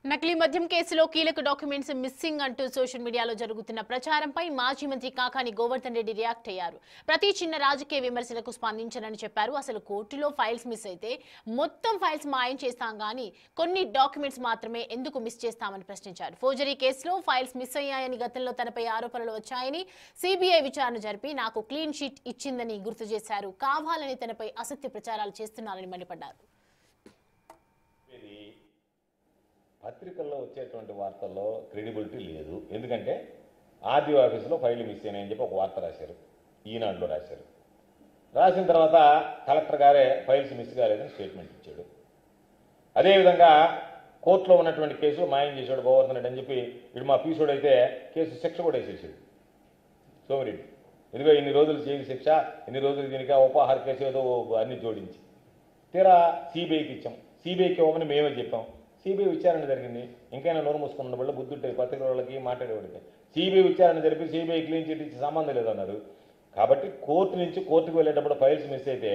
నకిలీ మద్యం కేసులో కీలక డాక్యుమెంట్స్ మిస్సింగ్ అంటూ సోషల్ మీడియాలో జరుగుతున్న ప్రచారంపై మాజీ మంత్రి కాకాని గోవర్ధన్ రెడ్డి రియాక్ట్ అయ్యారు. ప్రతి చిన్న రాజకీయ విమర్శలకు స్పందించనని చెప్పారు. అసలు కోర్టులో ఫైల్స్ మిస్ అయితే మొత్తం ఫైల్స్ మాయం చేస్తాం గానీ కొన్ని డాక్యుమెంట్స్ మాత్రమే ఎందుకు మిస్ చేస్తామని ప్రశ్నించారు. ఫోర్జరీ కేసులో ఫైల్స్ మిస్ అయ్యాయని గతంలో తనపై ఆరోపణలు వచ్చాయని సిబిఐ విచారణ జరిపి నాకు క్లీన్ షీట్ ఇచ్చిందని గుర్తు చేశారు. కావాలని తనపై అసత్య ప్రచారాలు చేస్తున్నారని మండిపడ్డారు. పత్రికల్లో వచ్చేటువంటి వార్తల్లో క్రెడిబిలిటీ లేదు. ఎందుకంటే ఆర్డీఓ ఆఫీసులో ఫైల్ మిస్ అయినాయని చెప్పి ఒక వార్త రాశారు, ఈనాడులో రాశారు. రాసిన తర్వాత కలెక్టర్ గారే ఫైల్స్ మిస్ కాలేదని స్టేట్మెంట్ ఇచ్చాడు. అదేవిధంగా కోర్టులో ఉన్నటువంటి కేసులు మాయం చేశాడు గోవర్ధన్ రెడ్డి అని చెప్పి వీడు మా పీసోడు అయితే కేసు శిక్ష కూడా వేసేసాడు సోమిరెడ్డి. ఇదిగో ఇన్ని రోజులు జైలు శిక్ష, ఇన్ని రోజులు దీనికి ఉపాహార కేసు ఏదో అన్ని జోడించి తీరా సిబిఐకి ఇచ్చాం. సిబిఐకి ఇవ్వమని మేమే చెప్పాం. సిబిఐ విచారణ జరిగింది. ఇంకైనా నోరు మూసుకున్న వాళ్ళు బుద్ధి ఉంటుంది పత్రికల వాళ్ళకి మాట్లాడేవాడికి. సిబిఐ విచారణ జరిపి సిబిఐ క్లీన్ చిట్ ఇచ్చి సంబంధం లేదన్నారు. కాబట్టి కోర్టు నుంచి కోర్టుకు వెళ్ళేటప్పుడు ఫైల్స్ మిస్ అయితే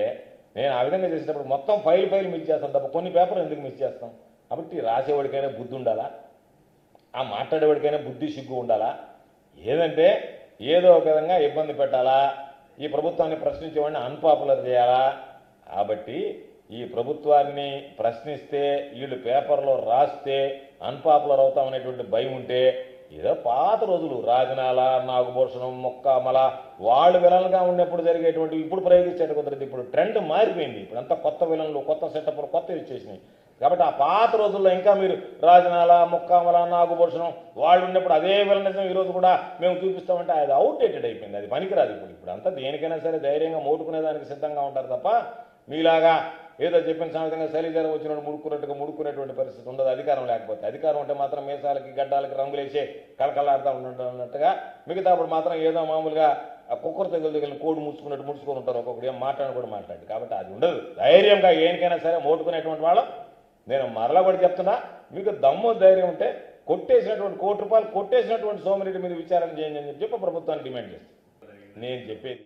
నేను ఆ విధంగా చేసేటప్పుడు మొత్తం ఫైల్ మిస్ చేస్తాను తప్ప కొన్ని పేపర్లు ఎందుకు మిస్ చేస్తాం? కాబట్టి రాసేవాడికైనా బుద్ధి ఉండాలా, ఆ మాట్లాడేవాడికైనా బుద్ధి సిగ్గు ఉండాలా. ఏదంటే ఏదో ఒక విధంగా ఇబ్బంది పెట్టాలా, ఈ ప్రభుత్వాన్ని ప్రశ్నించేవాడిని అన్పాపులర్ చేయాలా. కాబట్టి ఈ ప్రభుత్వాన్ని ప్రశ్నిస్తే వీళ్ళు పేపర్లో రాస్తే అన్పాపులర్ అవుతామనేటువంటి భయం ఉంటే ఏదో పాత రోజులు రాజనాల, నాగభూషణం, మొక్కమల వాళ్ళు విలన్గా ఉన్నప్పుడు జరిగేటువంటి ఇప్పుడు ప్రయోగించేట కుదరదు. ఇప్పుడు ట్రెండ్ మారిపోయింది. ఇప్పుడు అంతా కొత్త విలన్లు, కొత్త సెటప్లు, కొత్త ఇచ్చేసినాయి. కాబట్టి ఆ పాత రోజుల్లో ఇంకా మీరు రాజనాల, మొక్కమల, నాగభూషణం వాళ్ళు ఉన్నప్పుడు అదే విలనిజం ఈరోజు కూడా మేము చూపిస్తామంటే అది అవుట్డేటెడ్ అయిపోయింది. అది పనికిరాదు. ఇప్పుడు అంతా దేనికైనా సరే ధైర్యంగా మోటుకునేదానికి సిద్ధంగా ఉంటారు తప్ప మీలాగా ఏదో చెప్పిన సమయంగా శైలిజారం వచ్చినప్పుడు ముడుకునేటువంటి పరిస్థితి ఉండదు. అధికారం లేకపోతే. అధికారం ఉంటే మాత్రం మీసాలకి గడ్డాలకి రంగులేసే కలకలాడుతూ ఉన్నట్టుగా, మిగతా అప్పుడు మాత్రం ఏదో మామూలుగా కుక్కర్ దగ్గర కోడి ముడుచుకొని ఉంటారు. ఒక్కొక్కటి ఏం కూడా మాట్లాడు. కాబట్టి అది ఉండదు. ధైర్యంగా ఏనికైనా సరే మోటుకునేటువంటి వాళ్ళం. నేను మరలా కూడా చెప్తున్నా, మీకు దమ్ము ధైర్యం ఉంటే కొట్టేసినటువంటి ₹1 కోటి కొట్టేసినటువంటి సోమిరెడ్డి మీద విచారణ చేయండి అని చెప్పి ప్రభుత్వాన్ని డిమాండ్ చేస్తాను. నేను చెప్పేది